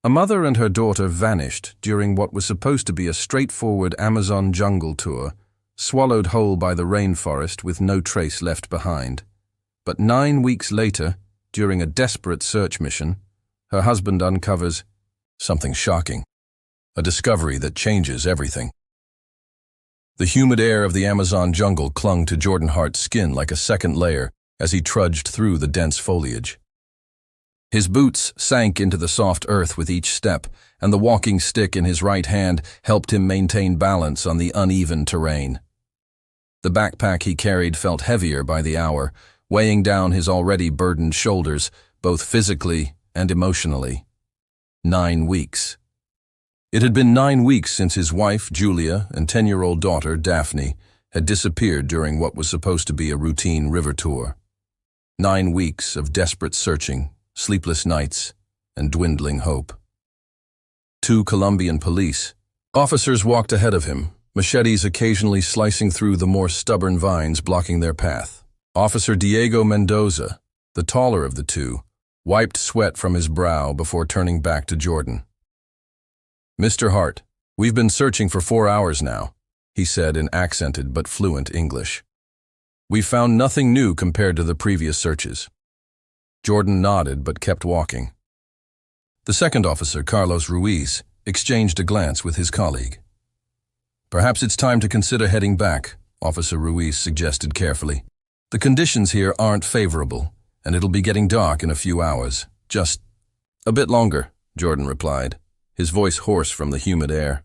A mother and her daughter vanished during what was supposed to be a straightforward Amazon jungle tour, swallowed whole by the rainforest with no trace left behind. But 9 weeks later, during a desperate search mission, her husband uncovers something shocking, a discovery that changes everything. The humid air of the Amazon jungle clung to Jordan Hart's skin like a second layer as he trudged through the dense foliage. His boots sank into the soft earth with each step, and the walking stick in his right hand helped him maintain balance on the uneven terrain. The backpack he carried felt heavier by the hour, weighing down his already burdened shoulders, both physically and emotionally. 9 weeks. It had been 9 weeks since his wife, Julia, and 10-year-old daughter, Daphne, had disappeared during what was supposed to be a routine river tour. 9 weeks of desperate searching, sleepless nights, and dwindling hope. 2 Colombian police officers walked ahead of him, machetes occasionally slicing through the more stubborn vines blocking their path. Officer Diego Mendoza, the taller of the two, wiped sweat from his brow before turning back to Jordan. "Mr. Hart, we've been searching for 4 hours now," he said in accented but fluent English. "We've found nothing new compared to the previous searches." Jordan nodded but kept walking. The second officer, Carlos Ruiz, exchanged a glance with his colleague. "Perhaps it's time to consider heading back," Officer Ruiz suggested carefully. "The conditions here aren't favorable, and it'll be getting dark in a few hours. Just a bit longer," Jordan replied, his voice hoarse from the humid air.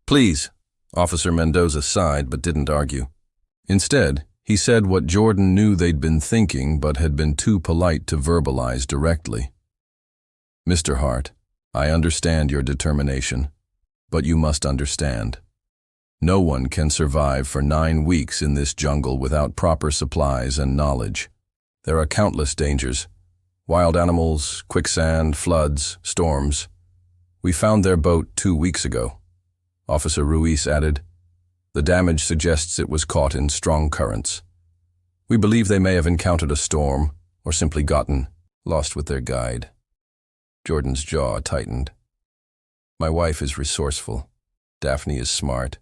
"Please," Officer Mendoza sighed but didn't argue. Instead, he said what Jordan knew they'd been thinking but had been too polite to verbalize directly. "Mr. Hart, I understand your determination, but you must understand. No one can survive for 9 weeks in this jungle without proper supplies and knowledge. There are countless dangers: wild animals, quicksand, floods, storms. We found their boat 2 weeks ago," Officer Ruiz added. "The damage suggests it was caught in strong currents. We believe they may have encountered a storm or simply gotten lost with their guide." Jordan's jaw tightened. "My wife is resourceful. Daphne is smart.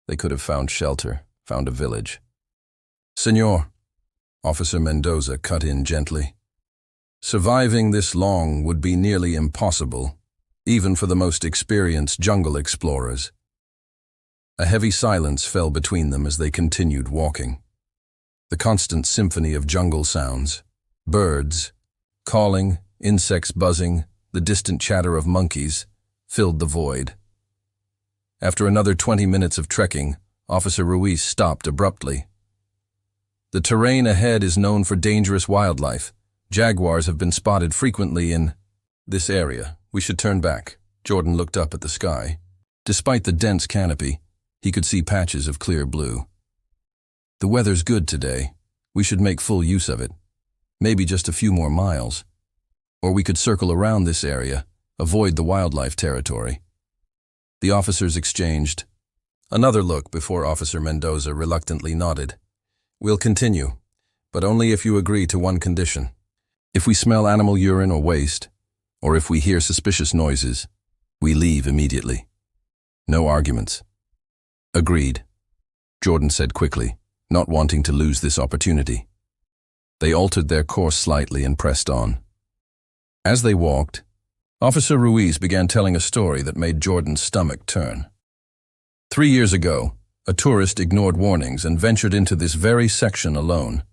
They could have found shelter, found a village." "Senor," Officer Mendoza cut in gently, "surviving this long would be nearly impossible, even for the most experienced jungle explorers." A heavy silence fell between them as they continued walking. The constant symphony of jungle sounds, birds calling, insects buzzing, the distant chatter of monkeys, filled the void. After another 20 minutes of trekking, Officer Ruiz stopped abruptly. "The terrain ahead is known for dangerous wildlife. Jaguars have been spotted frequently in this area. We should turn back." Jordan looked up at the sky. Despite the dense canopy, he could see patches of clear blue. "The weather's good today. We should make full use of it. Maybe just a few more miles. Or we could circle around this area, avoid the wildlife territory." The officers exchanged another look before Officer Mendoza reluctantly nodded. "We'll continue, but only if you agree to one condition. If we smell animal urine or waste, or if we hear suspicious noises, we leave immediately. No arguments." "Agreed," Jordan said quickly, not wanting to lose this opportunity. They altered their course slightly and pressed on. As they walked, Officer Ruiz began telling a story that made Jordan's stomach turn. 3 years ago, a tourist ignored warnings and ventured into this very section alone.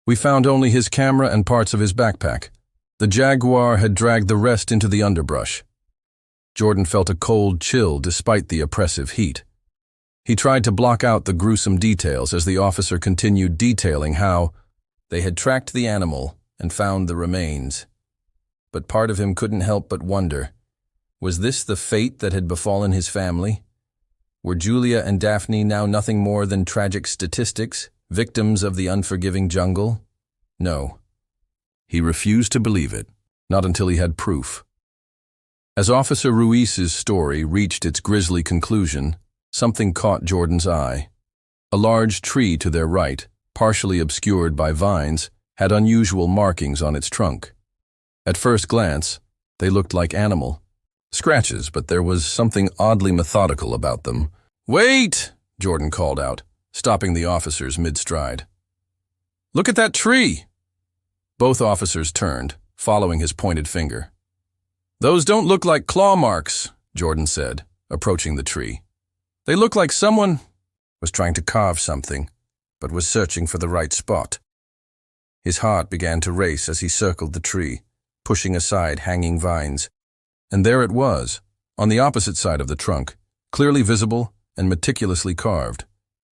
We found only his camera and parts of his backpack. The jaguar had dragged the rest into the underbrush. Jordan felt a cold chill despite the oppressive heat. He tried to block out the gruesome details as the officer continued detailing how they had tracked the animal and found the remains. But part of him couldn't help but wonder, was this the fate that had befallen his family? Were Julia and Daphne now nothing more than tragic statistics, victims of the unforgiving jungle? No. He refused to believe it, not until he had proof. As Officer Ruiz's story reached its grisly conclusion, something caught Jordan's eye. A large tree to their right, partially obscured by vines, had unusual markings on its trunk. At first glance, they looked like animal, Scratches, but there was something oddly methodical about them. "Wait!" Jordan called out, stopping the officers mid-stride. "Look at that tree!" Both officers turned, following his pointed finger. "Those don't look like claw marks," Jordan said, approaching the tree. "They look like someone was trying to carve something, but was searching for the right spot." His heart began to race as he circled the tree, pushing aside hanging vines. And there it was, on the opposite side of the trunk, clearly visible and meticulously carved,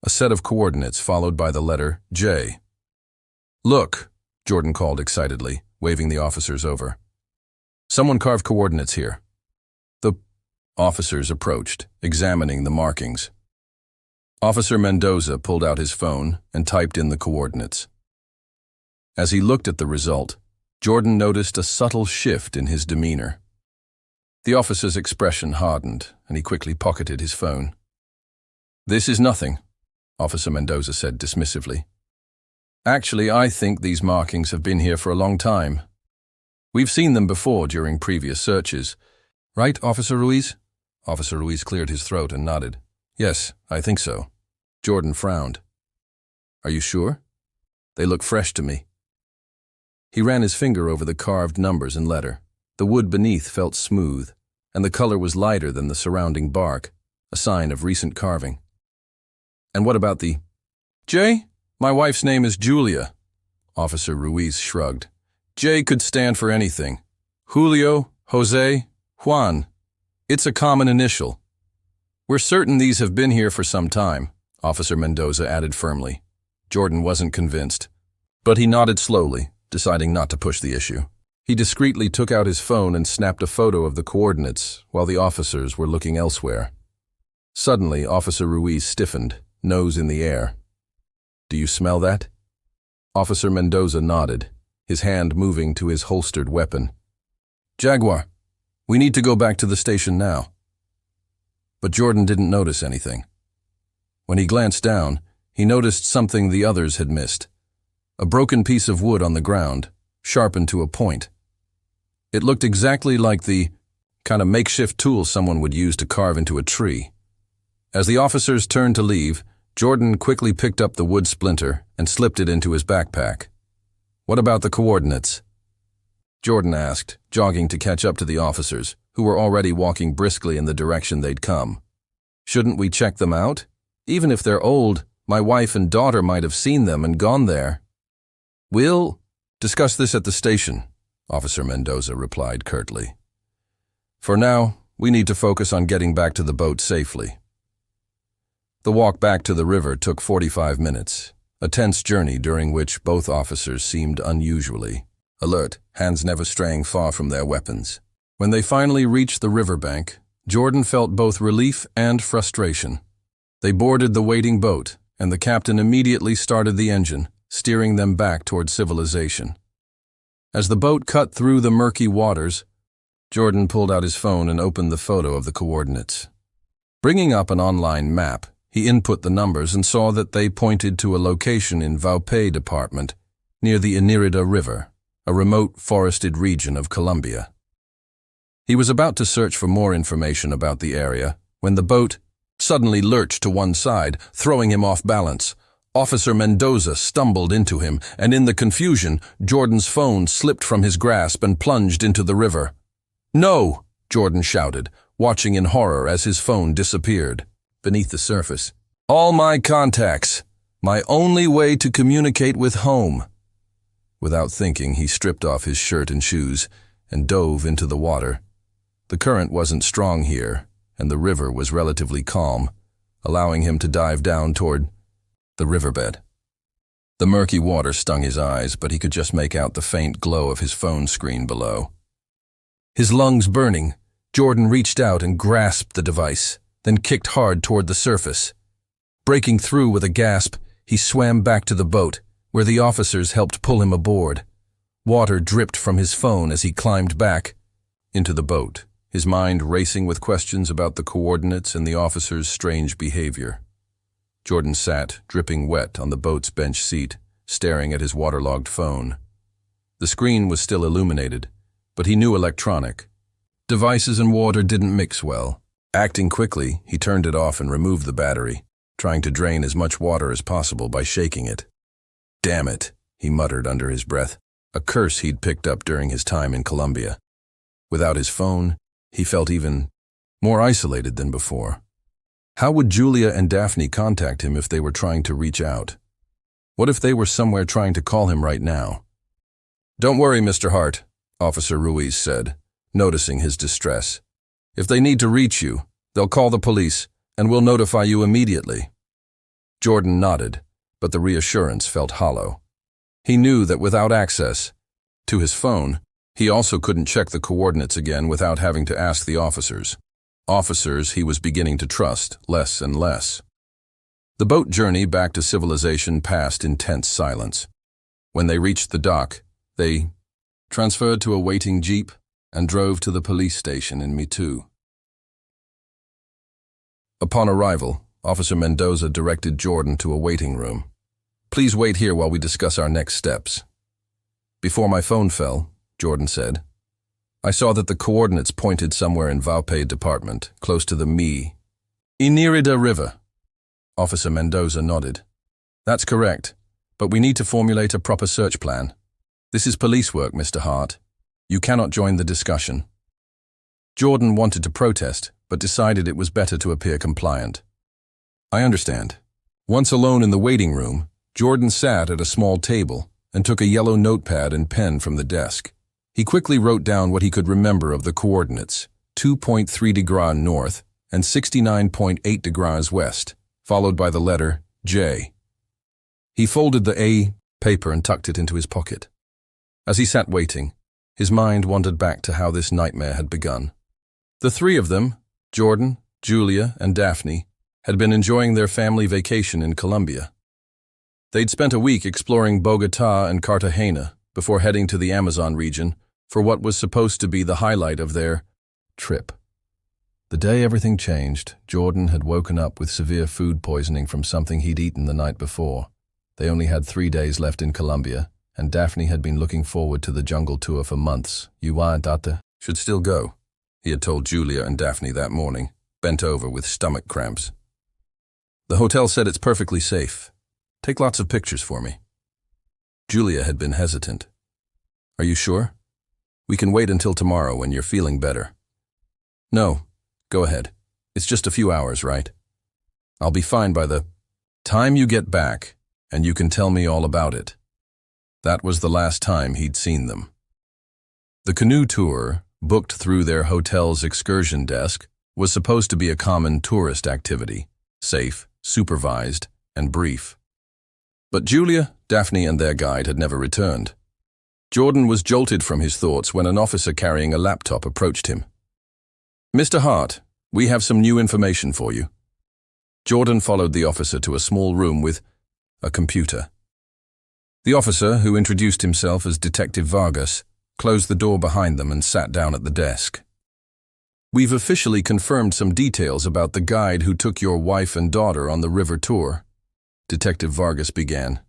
a set of coordinates followed by the letter J. "Look," Jordan called excitedly, waving the officers over. "Someone carved coordinates here." The officers approached, examining the markings. Officer Mendoza pulled out his phone and typed in the coordinates. As he looked at the result, Jordan noticed a subtle shift in his demeanor. The officer's expression hardened, and he quickly pocketed his phone. "This is nothing," Officer Mendoza said dismissively. "Actually, I think these markings have been here for a long time. We've seen them before during previous searches. Right, Officer Ruiz?" Officer Ruiz cleared his throat and nodded. "Yes, I think so." Jordan frowned. "Are you sure? They look fresh to me." He ran his finger over the carved numbers and letter. The wood beneath felt smooth, and the color was lighter than the surrounding bark, a sign of recent carving. "And what about the J? My wife's name is Julia." Officer Ruiz shrugged. "J could stand for anything. Julio, Jose, Juan. It's a common initial. We're certain these have been here for some time," Officer Mendoza added firmly. Jordan wasn't convinced, but he nodded slowly, deciding not to push the issue. He discreetly took out his phone and snapped a photo of the coordinates while the officers were looking elsewhere. Suddenly, Officer Ruiz stiffened, nose in the air. "Do you smell that?" Officer Mendoza nodded, his hand moving to his holstered weapon. "Jaguar, we need to go back to the station now." But Jordan didn't notice anything. When he glanced down, he noticed something the others had missed. A broken piece of wood on the ground, sharpened to a point. It looked exactly like the kind of makeshift tool someone would use to carve into a tree. As the officers turned to leave, Jordan quickly picked up the wood splinter and slipped it into his backpack. "What about the coordinates?" Jordan asked, jogging to catch up to the officers, who were already walking briskly in the direction they'd come. "Shouldn't we check them out? Even if they're old, my wife and daughter might have seen them and gone there." "We'll discuss this at the station," Officer Mendoza replied curtly. "For now, we need to focus on getting back to the boat safely." The walk back to the river took 45 minutes, a tense journey during which both officers seemed unusually alert, hands never straying far from their weapons. When they finally reached the riverbank, Jordan felt both relief and frustration. They boarded the waiting boat, and the captain immediately started the engine, steering them back toward civilization. As the boat cut through the murky waters, Jordan pulled out his phone and opened the photo of the coordinates. Bringing up an online map, he input the numbers and saw that they pointed to a location in Vaupé Department, near the Inirida River, a remote forested region of Colombia. He was about to search for more information about the area when the boat suddenly lurched to one side, throwing him off balance. Officer Mendoza stumbled into him, and in the confusion, Jordan's phone slipped from his grasp and plunged into the river. "No!" Jordan shouted, watching in horror as his phone disappeared beneath the surface. "All my contacts! My only way to communicate with home!" Without thinking, he stripped off his shirt and shoes and dove into the water. The current wasn't strong here, and the river was relatively calm, allowing him to dive down toward the riverbed. The murky water stung his eyes, but he could just make out the faint glow of his phone screen below. His lungs burning, Jordan reached out and grasped the device, then kicked hard toward the surface. Breaking through with a gasp, he swam back to the boat, where the officers helped pull him aboard. Water dripped from his phone as he climbed back into the boat, his mind racing with questions about the coordinates and the officers' strange behavior. Jordan sat, dripping wet, on the boat's bench seat, staring at his waterlogged phone. The screen was still illuminated, but he knew electronic. Devices and water didn't mix well. Acting quickly, he turned it off and removed the battery, trying to drain as much water as possible by shaking it. "Damn it," he muttered under his breath, a curse he'd picked up during his time in Colombia. Without his phone, he felt even more isolated than before. How would Julia and Daphne contact him if they were trying to reach out? What if they were somewhere trying to call him right now? "Don't worry, Mr. Hart," Officer Ruiz said, noticing his distress. "If they need to reach you, they'll call the police, and we'll notify you immediately." Jordan nodded, but the reassurance felt hollow. He knew that without access to his phone, he also couldn't check the coordinates again without having to ask the officers. Officers he was beginning to trust less and less. The boat journey back to civilization passed in tense silence. When they reached the dock, they transferred to a waiting jeep and drove to the police station in Mitu. Upon arrival, Officer Mendoza directed Jordan to a waiting room. "Please wait here while we discuss our next steps." "Before my phone fell," Jordan said, "I saw that the coordinates pointed somewhere in Valpay Department, close to the Inirida River." Officer Mendoza nodded. "That's correct, but we need to formulate a proper search plan. This is police work, Mr. Hart. You cannot join the discussion." Jordan wanted to protest, but decided it was better to appear compliant. "I understand." Once alone in the waiting room, Jordan sat at a small table and took a yellow notepad and pen from the desk. He quickly wrote down what he could remember of the coordinates, 2.3 degrees north and 69.8 degrees west, followed by the letter J. He folded the A paper and tucked it into his pocket. As he sat waiting, his mind wandered back to how this nightmare had begun. The three of them, Jordan, Julia, and Daphne, had been enjoying their family vacation in Colombia. They'd spent a week exploring Bogotá and Cartagena before heading to the Amazon region for what was supposed to be the highlight of their trip. The day everything changed, Jordan had woken up with severe food poisoning from something he'd eaten the night before. They only had 3 days left in Colombia, and Daphne had been looking forward to the jungle tour for months. Should still go, he had told Julia and Daphne that morning, bent over with stomach cramps. "The hotel said it's perfectly safe. Take lots of pictures for me." Julia had been hesitant. "Are you sure? We can wait until tomorrow when you're feeling better." "No, go ahead. It's just a few hours, right? I'll be fine by the time you get back, and you can tell me all about it." That was the last time he'd seen them. The canoe tour, booked through their hotel's excursion desk, was supposed to be a common tourist activity, safe, supervised, and brief. But Julia, Daphne, and their guide had never returned. Jordan was jolted from his thoughts when an officer carrying a laptop approached him. "Mr. Hart, we have some new information for you." Jordan followed the officer to a small room with a computer. The officer, who introduced himself as Detective Vargas, closed the door behind them and sat down at the desk. "We've officially confirmed some details about the guide who took your wife and daughter on the river tour," Detective Vargas began.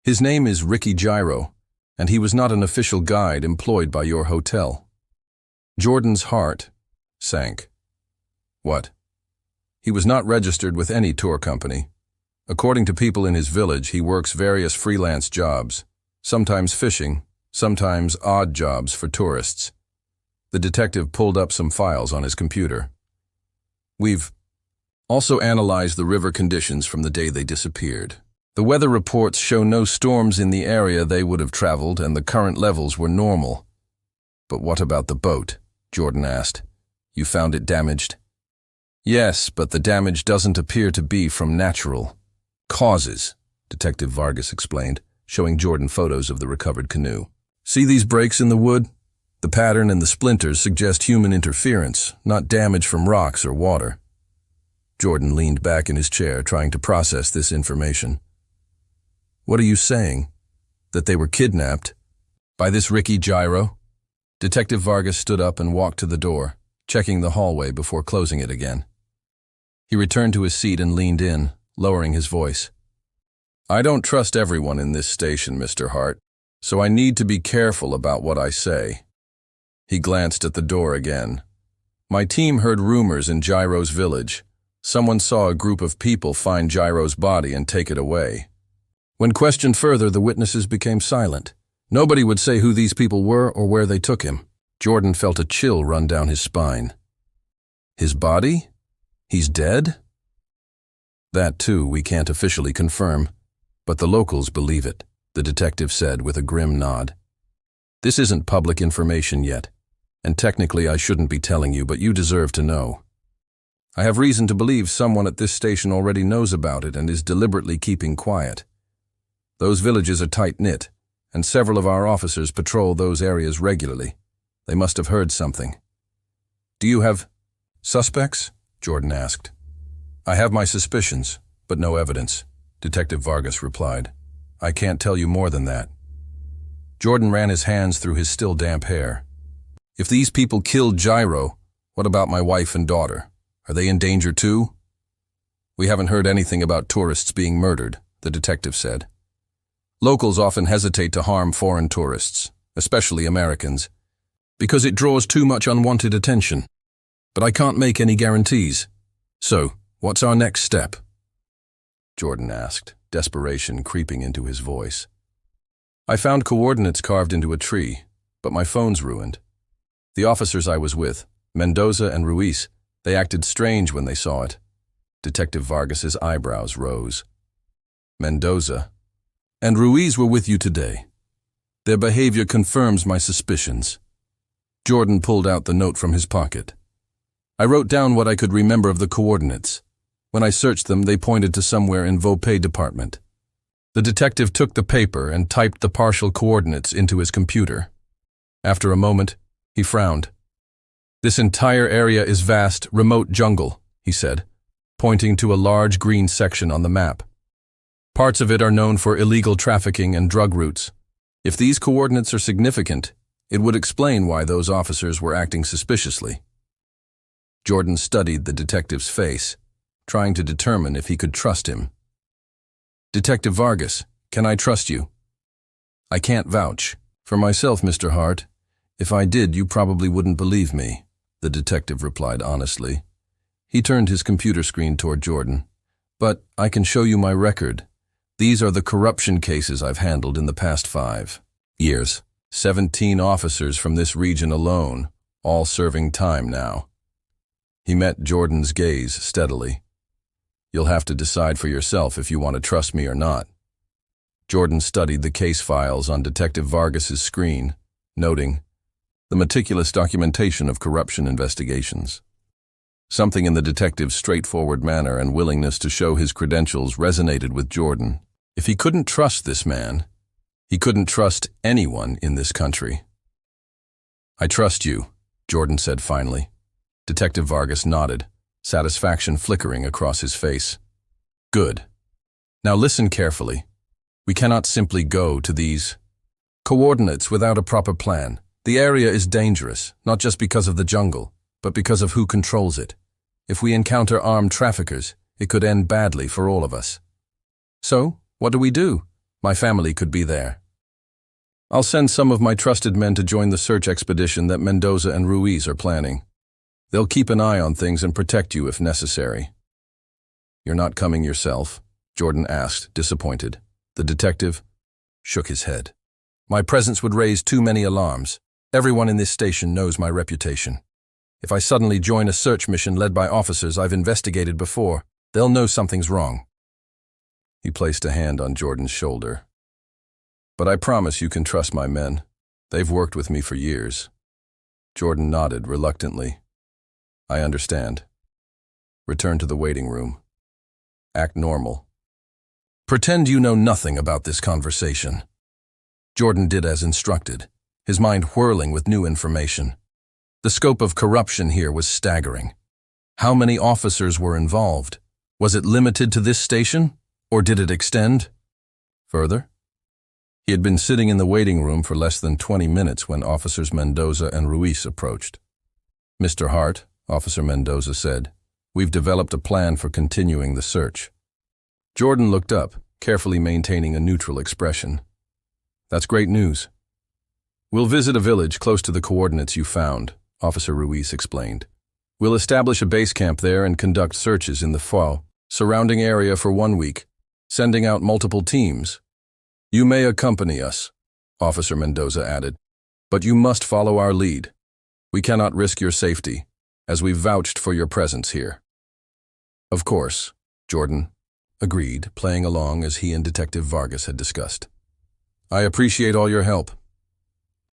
"His name is Ricky Gyro, and he was not an official guide employed by your hotel." Jordan's heart sank. "What?" "He was not registered with any tour company. According to people in his village, he works various freelance jobs, sometimes fishing, sometimes odd jobs for tourists." The detective pulled up some files on his computer. "We've also analyzed the river conditions from the day they disappeared. The weather reports show no storms in the area they would have traveled, and the current levels were normal." "But what about the boat?" Jordan asked. "You found it damaged?" "Yes, but the damage doesn't appear to be from natural causes," Detective Vargas explained, showing Jordan photos of the recovered canoe. "See these breaks in the wood? The pattern and the splinters suggest human interference, not damage from rocks or water." Jordan leaned back in his chair, trying to process this information. "What are you saying? That they were kidnapped? By this Ricky Gyro?" Detective Vargas stood up and walked to the door, checking the hallway before closing it again. He returned to his seat and leaned in, lowering his voice. "I don't trust everyone in this station, Mr. Hart, so I need to be careful about what I say." He glanced at the door again. My team heard rumors in Gyro's village. Someone saw a group of people find Gyro's body and take it away. When questioned further, the witnesses became silent. Nobody would say who these people were or where they took him. Jordan felt a chill run down his spine. His body? He's dead? That, too, we can't officially confirm, but the locals believe it, the detective said with a grim nod. This isn't public information yet, and technically I shouldn't be telling you, but you deserve to know. I have reason to believe someone at this station already knows about it and is deliberately keeping quiet. Those villages are tight-knit, and several of our officers patrol those areas regularly. They must have heard something. Do you have suspects? Jordan asked. I have my suspicions, but no evidence, Detective Vargas replied. I can't tell you more than that. Jordan ran his hands through his still damp hair. If these people killed Gyro, what about my wife and daughter? Are they in danger too? We haven't heard anything about tourists being murdered, the detective said. Locals often hesitate to harm foreign tourists, especially Americans, because it draws too much unwanted attention. But I can't make any guarantees. So, what's our next step? Jordan asked, desperation creeping into his voice. I found coordinates carved into a tree, but my phone's ruined. The officers I was with, Mendoza and Ruiz, they acted strange when they saw it. Detective Vargas's eyebrows rose. Mendoza and Ruiz were with you today. Their behavior confirms my suspicions. Jordan pulled out the note from his pocket. I wrote down what I could remember of the coordinates. When I searched them, they pointed to somewhere in Vopay Department. The detective took the paper and typed the partial coordinates into his computer. After a moment, he frowned. This entire area is vast, remote jungle, he said, pointing to a large green section on the map. Parts of it are known for illegal trafficking and drug routes. If these coordinates are significant, it would explain why those officers were acting suspiciously. Jordan studied the detective's face, trying to determine if he could trust him. Detective Vargas, can I trust you? I can't vouch. For myself, Mr. Hart. If I did, you probably wouldn't believe me, the detective replied honestly. He turned his computer screen toward Jordan. But I can show you my record. These are the corruption cases I've handled in the past 5 years. 17 officers from this region alone, all serving time now. He met Jordan's gaze steadily. You'll have to decide for yourself if you want to trust me or not. Jordan studied the case files on Detective Vargas's screen, noting the meticulous documentation of corruption investigations. Something in the detective's straightforward manner and willingness to show his credentials resonated with Jordan. If he couldn't trust this man, he couldn't trust anyone in this country. I trust you, Jordan said finally. Detective Vargas nodded, satisfaction flickering across his face. Good. Now listen carefully. We cannot simply go to these coordinates without a proper plan. The area is dangerous, not just because of the jungle, but because of who controls it. If we encounter armed traffickers, it could end badly for all of us. So, what do? My family could be there. I'll send some of my trusted men to join the search expedition that Mendoza and Ruiz are planning. They'll keep an eye on things and protect you if necessary. You're not coming yourself? Jordan asked, disappointed. The detective shook his head. My presence would raise too many alarms. Everyone in this station knows my reputation. If I suddenly join a search mission led by officers I've investigated before, they'll know something's wrong. He placed a hand on Jordan's shoulder. But I promise you can trust my men. They've worked with me for years. Jordan nodded reluctantly. I understand. Return to the waiting room. Act normal. Pretend you know nothing about this conversation. Jordan did as instructed, his mind whirling with new information. The scope of corruption here was staggering. How many officers were involved? Was it limited to this station, or did it extend further? He had been sitting in the waiting room for less than 20 minutes when Officers Mendoza and Ruiz approached. Mr. Hart, Officer Mendoza said, we've developed a plan for continuing the search. Jordan looked up, carefully maintaining a neutral expression. That's great news. We'll visit a village close to the coordinates you found, Officer Ruiz explained. We'll establish a base camp there and conduct searches in the FAO surrounding area for 1 week, sending out multiple teams. You may accompany us, Officer Mendoza added, but you must follow our lead. We cannot risk your safety, as we've vouched for your presence here. Of course, Jordan agreed, playing along as he and Detective Vargas had discussed. I appreciate all your help.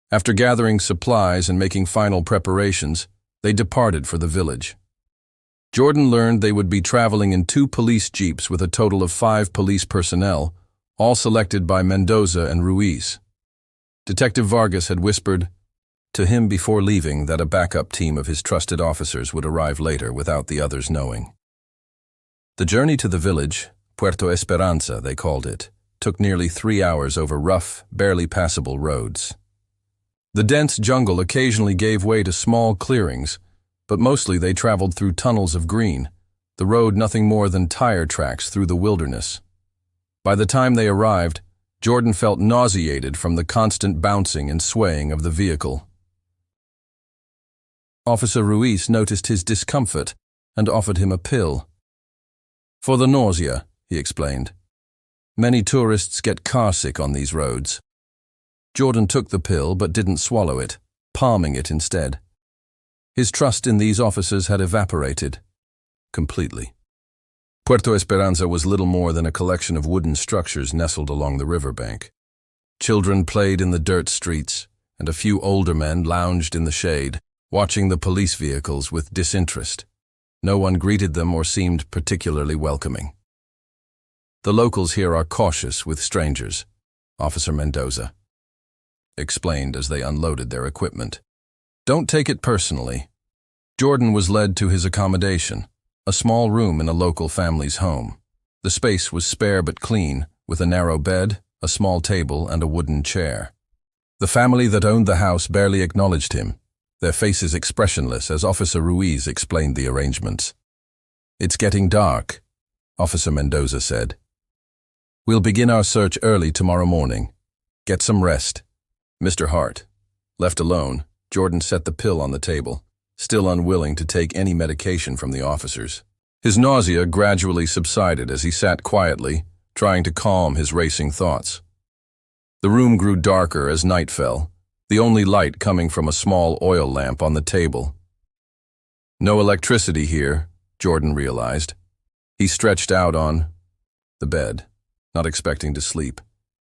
After gathering supplies and making final preparations, they departed for the village. Jordan learned they would be traveling in 2 police jeeps with a total of 5 police personnel, all selected by Mendoza and Ruiz. Detective Vargas had whispered to him before leaving that a backup team of his trusted officers would arrive later without the others knowing. The journey to the village, Puerto Esperanza they called it, took nearly 3 hours over rough, barely passable roads. The dense jungle occasionally gave way to small clearings, but mostly they traveled through tunnels of green, the road nothing more than tire tracks through the wilderness. By the time they arrived, Jordan felt nauseated from the constant bouncing and swaying of the vehicle. Officer Ruiz noticed his discomfort and offered him a pill. For the nausea, he explained. Many tourists get carsick on these roads. Jordan took the pill but didn't swallow it, palming it instead. His trust in these officers had evaporated completely. Puerto Esperanza was little more than a collection of wooden structures nestled along the riverbank. Children played in the dirt streets, and a few older men lounged in the shade, watching the police vehicles with disinterest. No one greeted them or seemed particularly welcoming. The locals here are cautious with strangers, Officer Mendoza explained as they unloaded their equipment. Don't take it personally. Jordan was led to his accommodation, a small room in a local family's home. The space was spare but clean, with a narrow bed, a small table, and a wooden chair. The family that owned the house barely acknowledged him, their faces expressionless as Officer Ruiz explained the arrangements. It's getting dark, Officer Mendoza said. We'll begin our search early tomorrow morning. Get some rest. Mr. Hart. Left alone, Jordan set the pill on the table, still unwilling to take any medication from the officers. His nausea gradually subsided as he sat quietly, trying to calm his racing thoughts. The room grew darker as night fell, the only light coming from a small oil lamp on the table. No electricity here, Jordan realized. He stretched out on the bed, not expecting to sleep,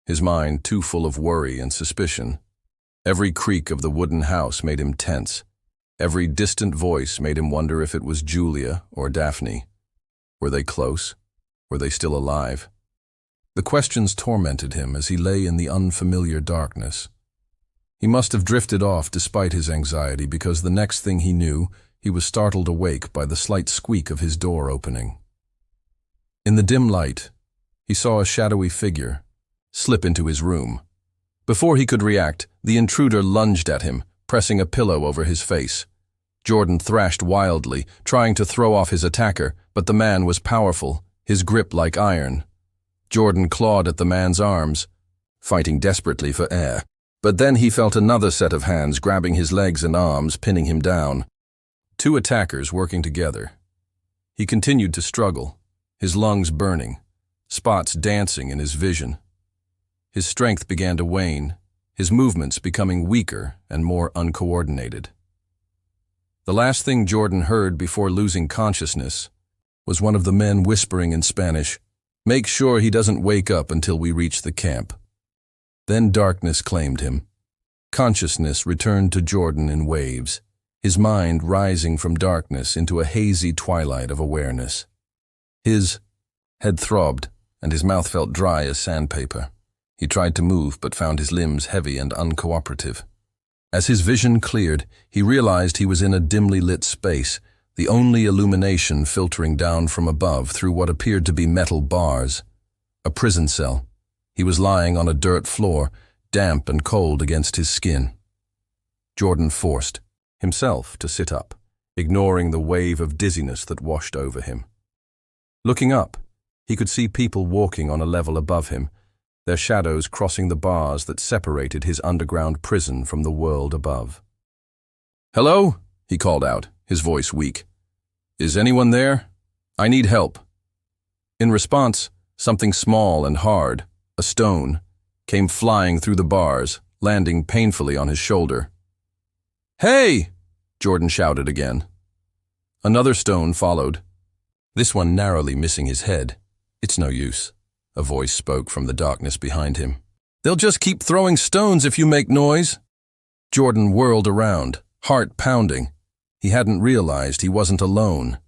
his mind too full of worry and suspicion. Every creak of the wooden house made him tense. Every distant voice made him wonder if it was Julia or Daphne. Were they close? Were they still alive? The questions tormented him as he lay in the unfamiliar darkness. He must have drifted off despite his anxiety, because the next thing he knew, he was startled awake by the slight squeak of his door opening. In the dim light, he saw a shadowy figure slip into his room. Before he could react, the intruder lunged at him, pressing a pillow over his face. Jordan thrashed wildly, trying to throw off his attacker, but the man was powerful, his grip like iron. Jordan clawed at the man's arms, fighting desperately for air. But then he felt another set of hands grabbing his legs and arms, pinning him down. 2 attackers working together. He continued to struggle, his lungs burning, spots dancing in his vision. His strength began to wane, his movements becoming weaker and more uncoordinated. The last thing Jordan heard before losing consciousness was one of the men whispering in Spanish, "Make sure he doesn't wake up until we reach the camp." Then darkness claimed him. Consciousness returned to Jordan in waves, his mind rising from darkness into a hazy twilight of awareness. His head throbbed, and his mouth felt dry as sandpaper. He tried to move, but found his limbs heavy and uncooperative. As his vision cleared, he realized he was in a dimly lit space, the only illumination filtering down from above through what appeared to be metal bars. A prison cell. He was lying on a dirt floor, damp and cold against his skin. Jordan forced himself to sit up, ignoring the wave of dizziness that washed over him. Looking up, he could see people walking on a level above him, their shadows crossing the bars that separated his underground prison from the world above. "Hello?" he called out, his voice weak. "Is anyone there? I need help." In response, something small and hard, a stone, came flying through the bars, landing painfully on his shoulder. "Hey!" Jordan shouted again. Another stone followed, this one narrowly missing his head. "It's no use," a voice spoke from the darkness behind him. "They'll just keep throwing stones if you make noise." Jordan whirled around, heart pounding. He hadn't realized he wasn't alone.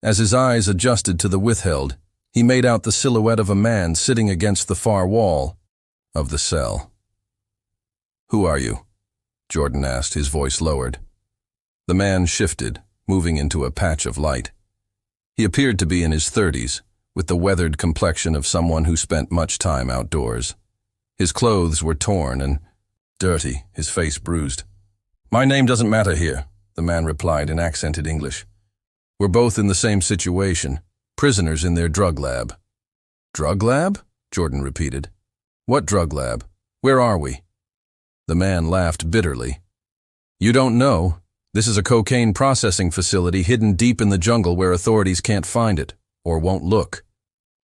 As his eyes adjusted to the withheld, he made out the silhouette of a man sitting against the far wall of the cell. "Who are you?" Jordan asked, his voice lowered. The man shifted, moving into a patch of light. He appeared to be in his 30s, with the weathered complexion of someone who spent much time outdoors. His clothes were torn and dirty, his face bruised. "My name doesn't matter here," the man replied in accented English. "We're both in the same situation, prisoners in their drug lab." "Drug lab?" Jordan repeated. "What drug lab? Where are we?" The man laughed bitterly. "You don't know. This is a cocaine processing facility hidden deep in the jungle where authorities can't find it, or won't look."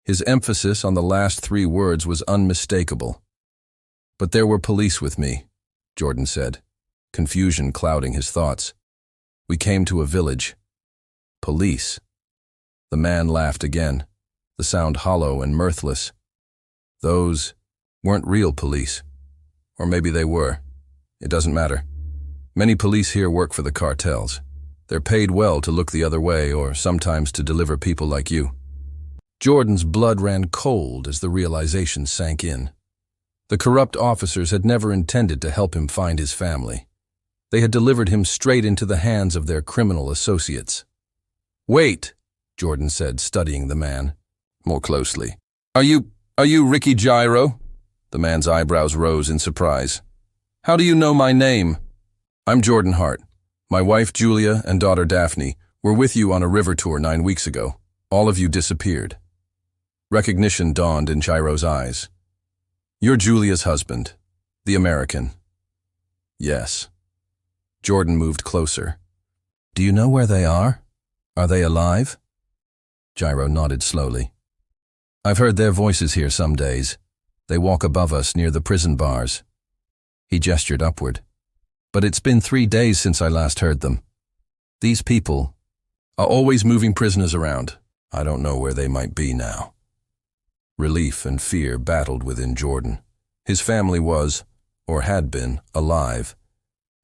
His emphasis on the last 3 words was unmistakable. "But there were police with me," Jordan said, confusion clouding his thoughts. "We came to a village." "Police?" The man laughed again, the sound hollow and mirthless. "Those weren't real police. Or maybe they were. It doesn't matter. Many police here work for the cartels. They're paid well to look the other way or sometimes to deliver people like you." Jordan's blood ran cold as the realization sank in. The corrupt officers had never intended to help him find his family. They had delivered him straight into the hands of their criminal associates. "Wait," Jordan said, studying the man more closely. Are you Ricky Gyro?" The man's eyebrows rose in surprise. "How do you know my name?" "I'm Jordan Hart. My wife Julia and daughter Daphne were with you on a river tour 9 weeks ago. All of you disappeared." Recognition dawned in Gyro's eyes. "You're Julia's husband, the American." "Yes." Jordan moved closer. "Do you know where they are? Are they alive?" Gyro nodded slowly. "I've heard their voices here some days. They walk above us near the prison bars." He gestured upward. "But it's been 3 days since I last heard them. These people are always moving prisoners around. I don't know where they might be now." Relief and fear battled within Jordan. His family was, or had been, alive,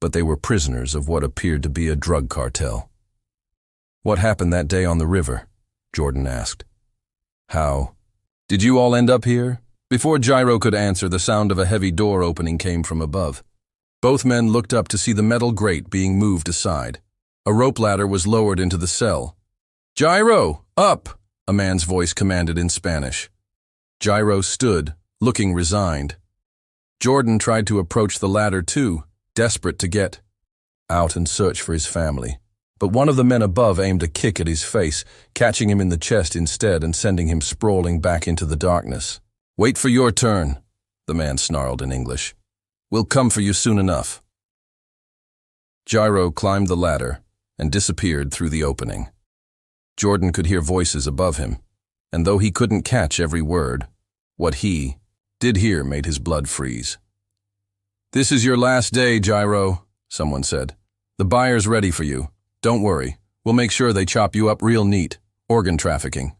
but they were prisoners of what appeared to be a drug cartel. "What happened that day on the river?" Jordan asked. "How did you all end up here?" Before Gyro could answer, the sound of a heavy door opening came from above. Both men looked up to see the metal grate being moved aside. A rope ladder was lowered into the cell. "Gyro, up!" a man's voice commanded in Spanish. Gyro stood, looking resigned. Jordan tried to approach the ladder too, desperate to get out and search for his family. But one of the men above aimed a kick at his face, catching him in the chest instead and sending him sprawling back into the darkness. "Wait for your turn," the man snarled in English. "We'll come for you soon enough." Gyro climbed the ladder and disappeared through the opening. Jordan could hear voices above him, and though he couldn't catch every word, what he did hear made his blood freeze. "This is your last day, Gyro," someone said. "The buyer's ready for you. Don't worry, we'll make sure they chop you up real neat. Organ trafficking."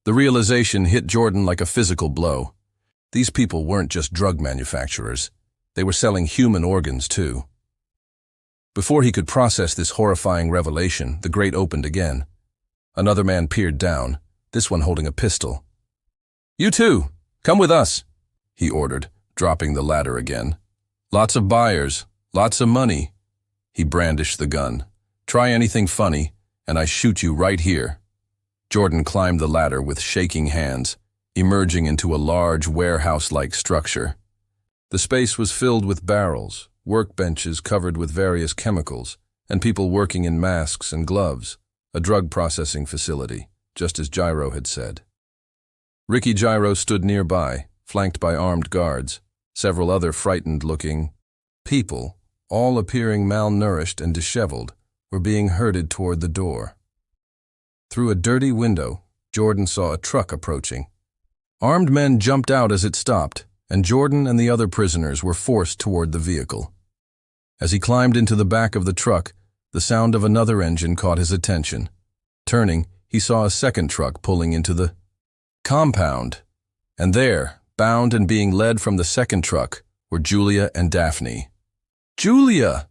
The realization hit Jordan like a physical blow. These people weren't just drug manufacturers. They were selling human organs, too. Before he could process this horrifying revelation, the grate opened again. Another man peered down, this one holding a pistol. "You too, come with us," he ordered, dropping the ladder again. "Lots of buyers, lots of money." He brandished the gun. "Try anything funny, and I shoot you right here." Jordan climbed the ladder with shaking hands, emerging into a large warehouse-like structure. The space was filled with barrels, workbenches covered with various chemicals, and people working in masks and gloves, a drug processing facility, just as Gyro had said. Ricky Gyro stood nearby, flanked by armed guards. Several other frightened-looking people, all appearing malnourished and disheveled, were being herded toward the door. Through a dirty window, Jordan saw a truck approaching. Armed men jumped out as it stopped, and Jordan and the other prisoners were forced toward the vehicle. As he climbed into the back of the truck, the sound of another engine caught his attention. Turning, he saw a second truck pulling into the compound, and there, bound and being led from the second truck, were Julia and Daphne. "Julia!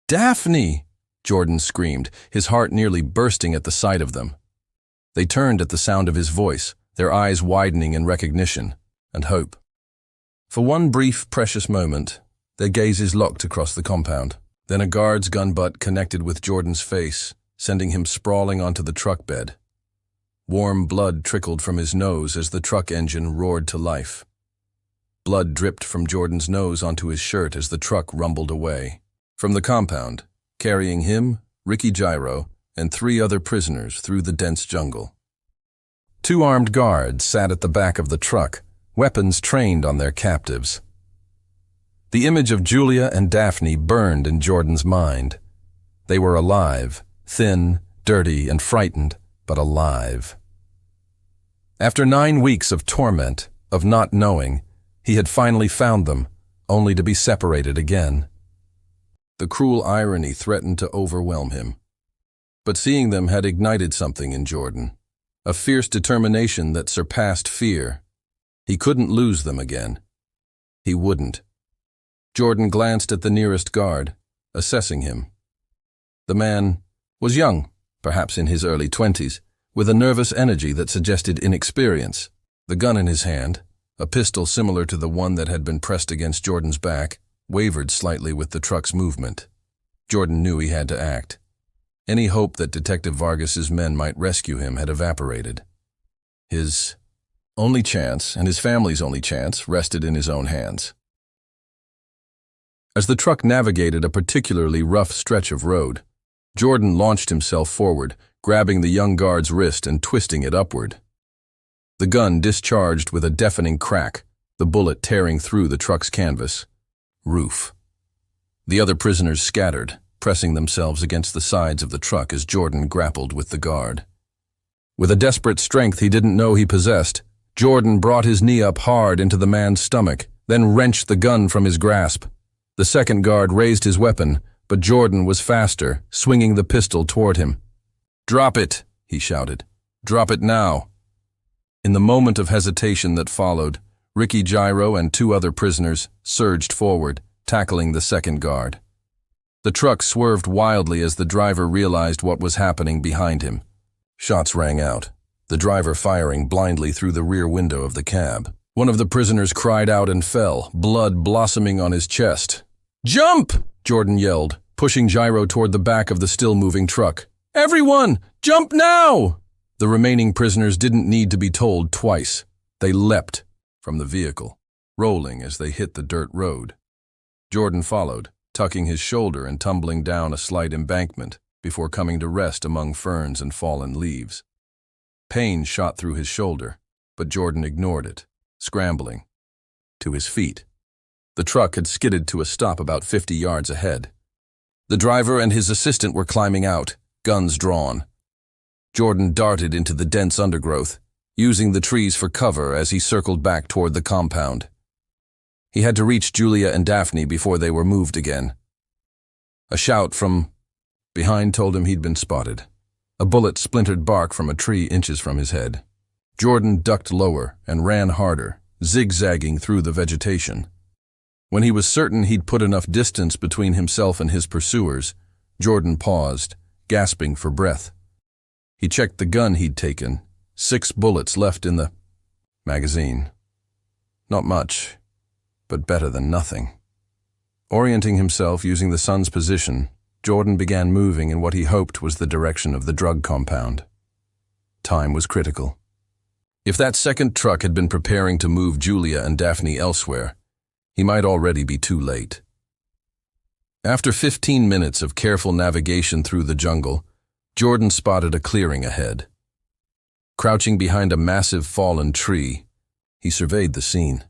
Daphne!" Jordan screamed, his heart nearly bursting at the sight of them. They turned at the sound of his voice, their eyes widening in recognition and hope. For one brief, precious moment, their gazes locked across the compound. Then a guard's gun butt connected with Jordan's face, sending him sprawling onto the truck bed. Warm blood trickled from his nose as the truck engine roared to life. Blood dripped from Jordan's nose onto his shirt as the truck rumbled away. From the compound, carrying him, Ricky Gyro, and 3 other prisoners through the dense jungle. 2 armed guards sat at the back of the truck, weapons trained on their captives. The image of Julia and Daphne burned in Jordan's mind. They were alive, thin, dirty, and frightened, but alive. After 9 weeks of torment, of not knowing, he had finally found them, only to be separated again. The cruel irony threatened to overwhelm him. But seeing them had ignited something in Jordan, a fierce determination that surpassed fear. He couldn't lose them again. He wouldn't. Jordan glanced at the nearest guard, assessing him. The man was young, perhaps in his early 20s, with a nervous energy that suggested inexperience. The gun in his hand, a pistol similar to the one that had been pressed against Jordan's back, wavered slightly with the truck's movement. Jordan knew he had to act. Any hope that Detective Vargas's men might rescue him had evaporated. His only chance, and his family's only chance, rested in his own hands. As the truck navigated a particularly rough stretch of road, Jordan launched himself forward, grabbing the young guard's wrist and twisting it upward. The gun discharged with a deafening crack, the bullet tearing through the truck's canvas. Roof. The other prisoners scattered, pressing themselves against the sides of the truck as Jordan grappled with the guard. With a desperate strength he didn't know he possessed, Jordan brought his knee up hard into the man's stomach, then wrenched the gun from his grasp. The second guard raised his weapon, but Jordan was faster, swinging the pistol toward him. "Drop it," he shouted. "Drop it now." In the moment of hesitation that followed, Ricky Gyro and 2 other prisoners surged forward, tackling the second guard. The truck swerved wildly as the driver realized what was happening behind him. Shots rang out, the driver firing blindly through the rear window of the cab. One of the prisoners cried out and fell, blood blossoming on his chest. "Jump!" Jordan yelled, pushing Gyro toward the back of the still-moving truck. "Everyone, jump now!" The remaining prisoners didn't need to be told twice. They leapt from the vehicle, rolling as they hit the dirt road. Jordan followed, tucking his shoulder and tumbling down a slight embankment before coming to rest among ferns and fallen leaves. Pain shot through his shoulder, but Jordan ignored it, scrambling to his feet. The truck had skidded to a stop about 50 yards ahead. The driver and his assistant were climbing out, guns drawn. Jordan darted into the dense undergrowth, using the trees for cover as he circled back toward the compound. He had to reach Julia and Daphne before they were moved again. A shout from behind told him he'd been spotted. A bullet splintered bark from a tree inches from his head. Jordan ducked lower and ran harder, zigzagging through the vegetation. When he was certain he'd put enough distance between himself and his pursuers, Jordan paused, gasping for breath. He checked the gun he'd taken, 6 bullets left in the magazine. Not much, but better than nothing. Orienting himself using the sun's position, Jordan began moving in what he hoped was the direction of the drug compound. Time was critical. If that second truck had been preparing to move Julia and Daphne elsewhere, he might already be too late. After 15 minutes of careful navigation through the jungle, Jordan spotted a clearing ahead. Crouching behind a massive fallen tree, he surveyed the scene.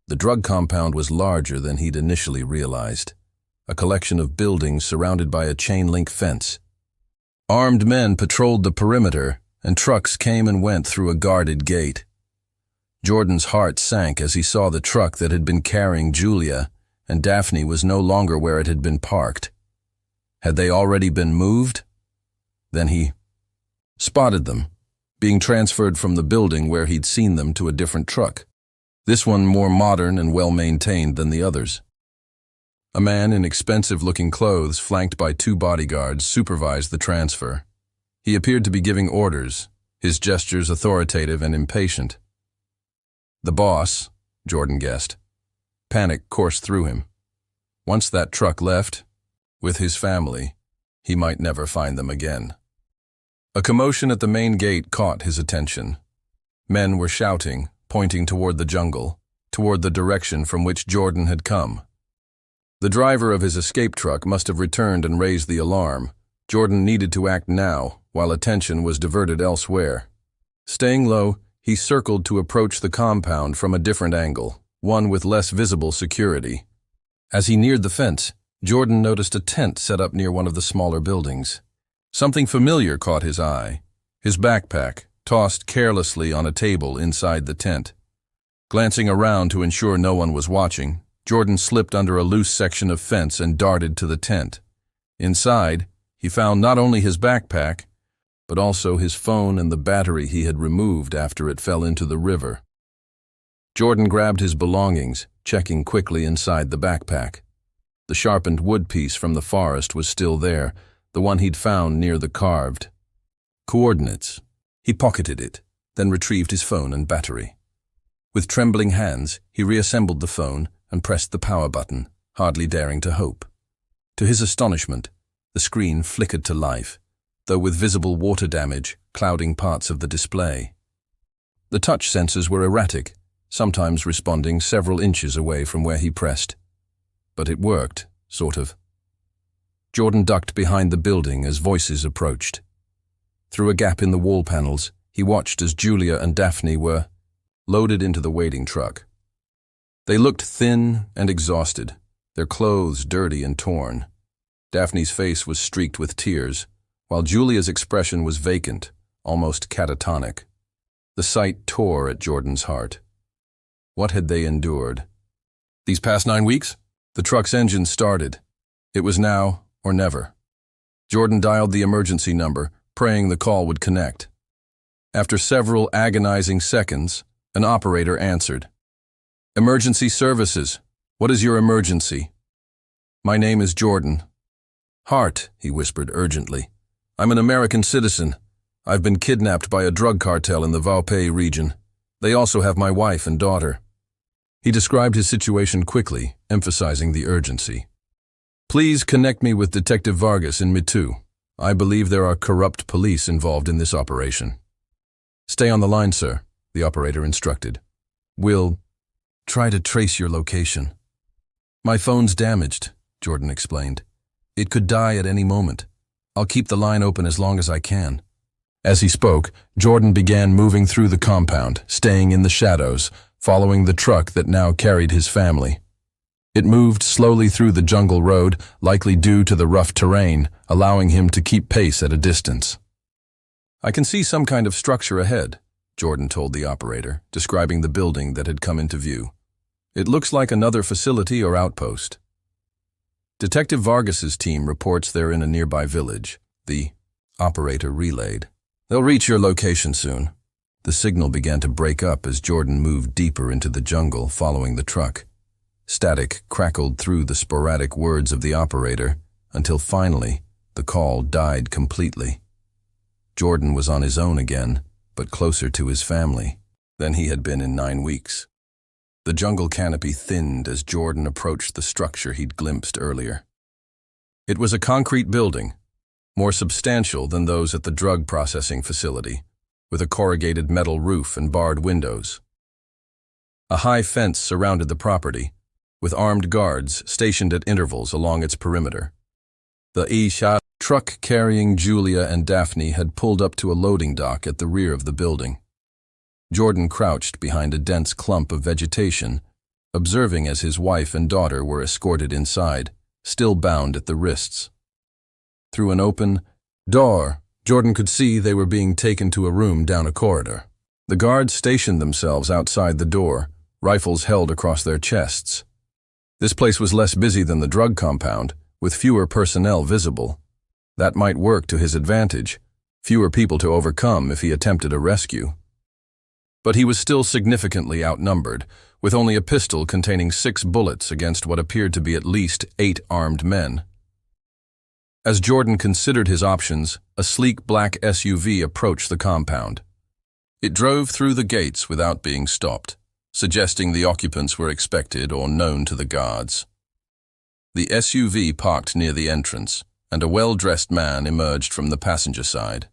The drug compound was larger than he'd initially realized, a collection of buildings surrounded by a chain-link fence. Armed men patrolled the perimeter, and trucks came and went through a guarded gate. Jordan's heart sank as he saw the truck that had been carrying Julia, and Daphne was no longer where it had been parked. Had they already been moved? Then he spotted them, being transferred from the building where he'd seen them to a different truck, this one more modern and well-maintained than the others. A man in expensive-looking clothes, flanked by 2 bodyguards, supervised the transfer. He appeared to be giving orders, his gestures authoritative and impatient. The boss, Jordan guessed. Panic coursed through him. Once that truck left, with his family, he might never find them again. A commotion at the main gate caught his attention. Men were shouting, pointing toward the jungle, toward the direction from which Jordan had come. The driver of his escape truck must have returned and raised the alarm. Jordan needed to act now, while attention was diverted elsewhere. Staying low, he circled to approach the compound from a different angle, one with less visible security. As he neared the fence, Jordan noticed a tent set up near one of the smaller buildings. Something familiar caught his eye, his backpack, tossed carelessly on a table inside the tent. Glancing around to ensure no one was watching, Jordan slipped under a loose section of fence and darted to the tent. Inside, he found not only his backpack, but also his phone and the battery he had removed after it fell into the river. Jordan grabbed his belongings, checking quickly inside the backpack. The sharpened wood piece from the forest was still there, the one he'd found near the carved coordinates. He pocketed it, then retrieved his phone and battery. With trembling hands, he reassembled the phone and pressed the power button, hardly daring to hope. To his astonishment, the screen flickered to life, though with visible water damage clouding parts of the display. The touch sensors were erratic, sometimes responding several inches away from where he pressed. But it worked, sort of. Jordan ducked behind the building as voices approached. Through a gap in the wall panels, he watched as Julia and Daphne were loaded into the waiting truck. They looked thin and exhausted, their clothes dirty and torn. Daphne's face was streaked with tears, while Julia's expression was vacant, almost catatonic. The sight tore at Jordan's heart. What had they endured? These past 9 weeks? The truck's engine started. It was now or never. Jordan dialed the emergency number, praying the call would connect. After several agonizing seconds, an operator answered. "Emergency services. What is your emergency?" "My name is Jordan." "Hart," he whispered urgently. "I'm an American citizen. I've been kidnapped by a drug cartel in the Vaupé region. They also have my wife and daughter." He described his situation quickly, emphasizing the urgency. "Please connect me with Detective Vargas in Mitu. I believe there are corrupt police involved in this operation." "Stay on the line, sir," the operator instructed. "We'll try to trace your location." "My phone's damaged," Jordan explained. "It could die at any moment. I'll keep the line open as long as I can." As he spoke, Jordan began moving through the compound, staying in the shadows, following the truck that now carried his family. It moved slowly through the jungle road, likely due to the rough terrain, allowing him to keep pace at a distance. "I can see some kind of structure ahead," Jordan told the operator, describing the building that had come into view. "It looks like another facility or outpost." "Detective Vargas's team reports they're in a nearby village," the operator relayed. "They'll reach your location soon." The signal began to break up as Jordan moved deeper into the jungle following the truck. Static crackled through the sporadic words of the operator until finally the call died completely. Jordan was on his own again, but closer to his family than he had been in 9 weeks. The jungle canopy thinned as Jordan approached the structure he'd glimpsed earlier. It was a concrete building, more substantial than those at the drug processing facility, with a corrugated metal roof and barred windows. A high fence surrounded the property, with armed guards stationed at intervals along its perimeter. The Isha truck carrying Julia and Daphne had pulled up to a loading dock at the rear of the building. Jordan crouched behind a dense clump of vegetation, observing as his wife and daughter were escorted inside, still bound at the wrists. Through an open door, Jordan could see they were being taken to a room down a corridor. The guards stationed themselves outside the door, rifles held across their chests. This place was less busy than the drug compound, with fewer personnel visible. That might work to his advantage, fewer people to overcome if he attempted a rescue. But he was still significantly outnumbered, with only a pistol containing 6 bullets against what appeared to be at least 8 armed men. As Jordan considered his options, a sleek black SUV approached the compound. It drove through the gates without being stopped, suggesting the occupants were expected or known to the guards. The SUV parked near the entrance, and a well-dressed man emerged from the passenger side.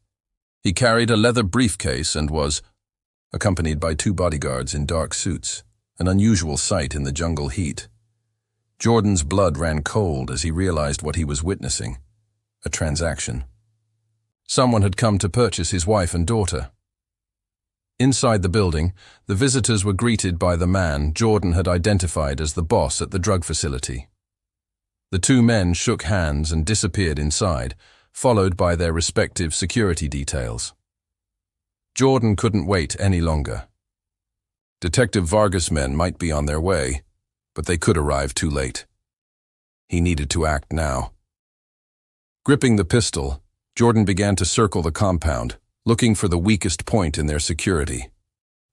He carried a leather briefcase and was accompanied by 2 bodyguards in dark suits, an unusual sight in the jungle heat. Jordan's blood ran cold as he realized what he was witnessing: a transaction. Someone had come to purchase his wife and daughter. Inside the building, the visitors were greeted by the man Jordan had identified as the boss at the drug facility. The 2 men shook hands and disappeared inside, followed by their respective security details. Jordan couldn't wait any longer. Detective Vargas' men might be on their way, but they could arrive too late. He needed to act now. Gripping the pistol, Jordan began to circle the compound, looking for the weakest point in their security.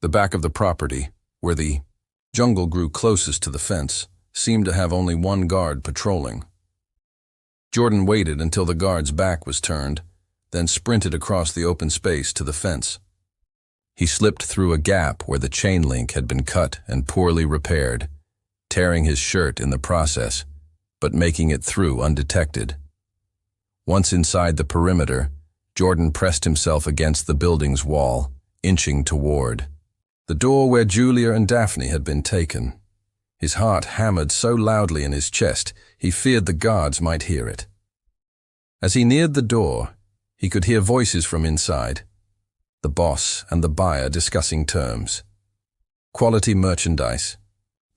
The back of the property, where the jungle grew closest to the fence, seemed to have only 1 guard patrolling. Jordan waited until the guard's back was turned, then sprinted across the open space to the fence. He slipped through a gap where the chain link had been cut and poorly repaired, tearing his shirt in the process, but making it through undetected. Once inside the perimeter, Jordan pressed himself against the building's wall, inching toward the door where Julia and Daphne had been taken. His heart hammered so loudly in his chest, he feared the guards might hear it. As he neared the door, he could hear voices from inside, the boss and the buyer discussing terms. Quality merchandise,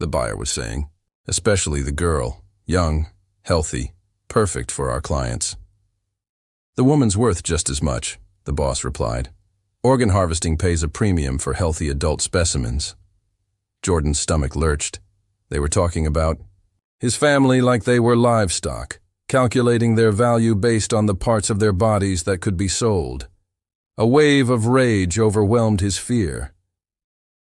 the buyer was saying, especially the girl, young, healthy, perfect for our clients. The woman's worth just as much, the boss replied. Organ harvesting pays a premium for healthy adult specimens. Jordan's stomach lurched. They were talking about his family like they were livestock, calculating their value based on the parts of their bodies that could be sold. A wave of rage overwhelmed his fear.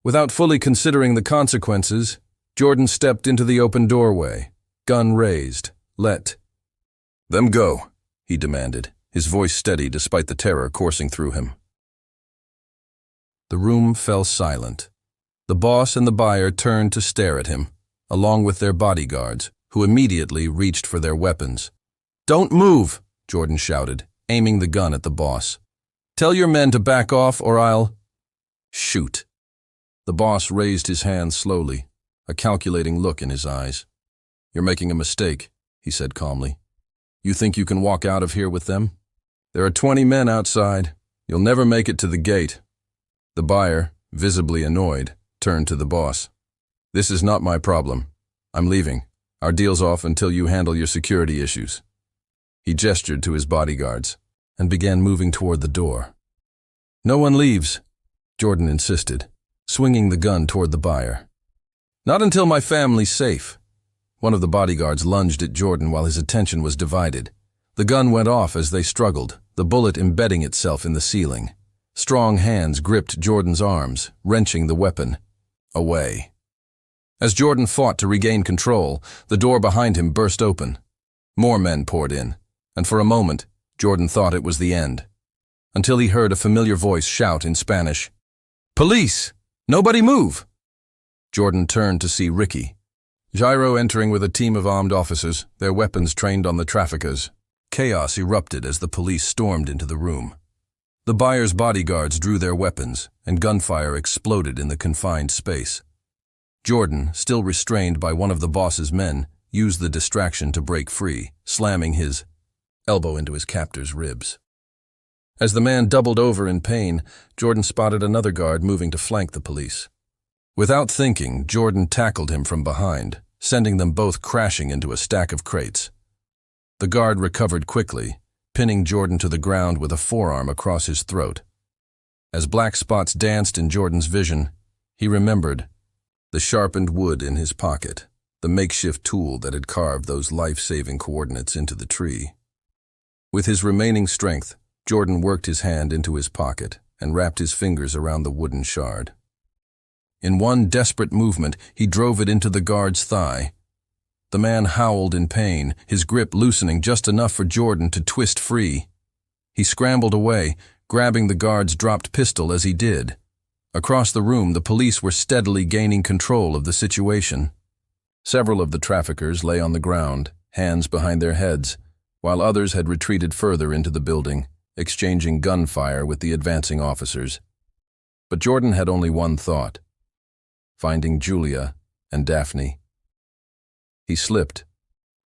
Without fully considering the consequences, Jordan stepped into the open doorway, gun raised. Let them go, he demanded, his voice steady despite the terror coursing through him. The room fell silent. The boss and the buyer turned to stare at him, along with their bodyguards, who immediately reached for their weapons. "Don't move," Jordan shouted, aiming the gun at the boss. "Tell your men to back off or I'll shoot." The boss raised his hand slowly, a calculating look in his eyes. "You're making a mistake," he said calmly. "You think you can walk out of here with them? There are 20 men outside. You'll never make it to the gate." The buyer, visibly annoyed, turned to the boss. "This is not my problem. I'm leaving. Our deal's off until you handle your security issues." He gestured to his bodyguards and began moving toward the door. "No one leaves," Jordan insisted, swinging the gun toward the buyer. "Not until my family's safe." One of the bodyguards lunged at Jordan while his attention was divided. The gun went off as they struggled, the bullet embedding itself in the ceiling. Strong hands gripped Jordan's arms, wrenching the weapon away. As Jordan fought to regain control, the door behind him burst open. More men poured in, and for a moment, Jordan thought it was the end, until he heard a familiar voice shout in Spanish, "Police! Nobody move!" Jordan turned to see Ricky, Gyro entering with a team of armed officers, their weapons trained on the traffickers. Chaos erupted as the police stormed into the room. The buyer's bodyguards drew their weapons, and gunfire exploded in the confined space. Jordan, still restrained by one of the boss's men, used the distraction to break free, slamming his elbow into his captor's ribs. As the man doubled over in pain, Jordan spotted another guard moving to flank the police. Without thinking, Jordan tackled him from behind, sending them both crashing into a stack of crates. The guard recovered quickly, pinning Jordan to the ground with a forearm across his throat. As black spots danced in Jordan's vision, he remembered the sharpened wood in his pocket, the makeshift tool that had carved those life-saving coordinates into the tree. With his remaining strength, Jordan worked his hand into his pocket and wrapped his fingers around the wooden shard. In one desperate movement, he drove it into the guard's thigh. The man howled in pain, his grip loosening just enough for Jordan to twist free. He scrambled away, grabbing the guard's dropped pistol as he did. Across the room, the police were steadily gaining control of the situation. Several of the traffickers lay on the ground, hands behind their heads, while others had retreated further into the building, exchanging gunfire with the advancing officers. But Jordan had only one thought: finding Julia and Daphne. He slipped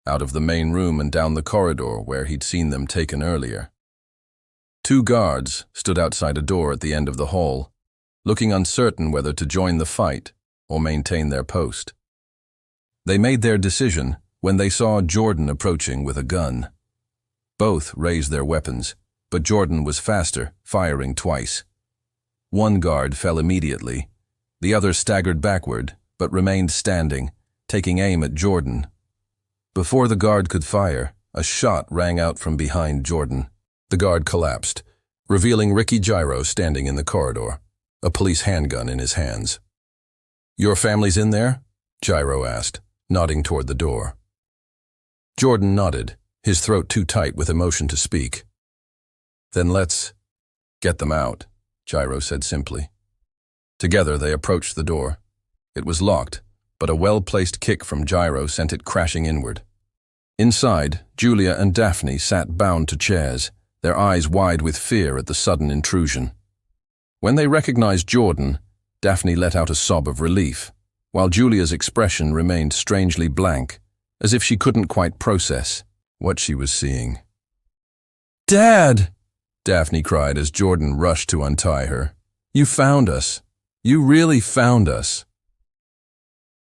out of the main room and down the corridor where he'd seen them taken earlier. 2 guards stood outside a door at the end of the hall, looking uncertain whether to join the fight or maintain their post. They made their decision when they saw Jordan approaching with a gun. Both raised their weapons, but Jordan was faster, firing twice. One guard fell immediately. The other staggered backward, but remained standing, taking aim at Jordan. Before the guard could fire, a shot rang out from behind Jordan. The guard collapsed, revealing Ricky Gyro standing in the corridor, a police handgun in his hands. "Your family's in there?" Gyro asked, nodding toward the door. Jordan nodded, his throat too tight with emotion to speak. "Then let's get them out," Gyro said simply. Together they approached the door. It was locked, but a well-placed kick from Gyro sent it crashing inward. Inside, Julia and Daphne sat bound to chairs, their eyes wide with fear at the sudden intrusion. When they recognized Jordan, Daphne let out a sob of relief, while Julia's expression remained strangely blank, as if she couldn't quite process what she was seeing. "Dad!" Daphne cried as Jordan rushed to untie her. "You found us. You really found us."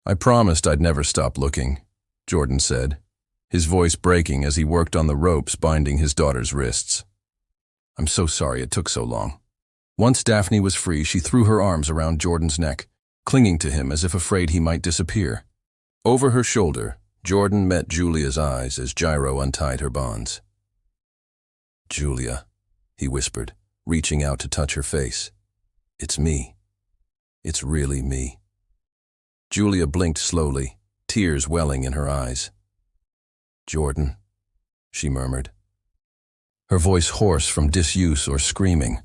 "I promised I'd never stop looking," Jordan said, his voice breaking as he worked on the ropes binding his daughter's wrists. "I'm so sorry it took so long." Once Daphne was free, she threw her arms around Jordan's neck, clinging to him as if afraid he might disappear. Over her shoulder, Jordan met Julia's eyes as Gyro untied her bonds. "Julia," he whispered, reaching out to touch her face. "It's me. It's really me." Julia blinked slowly, tears welling in her eyes. "Jordan," she murmured. Her voice hoarse from disuse or screaming.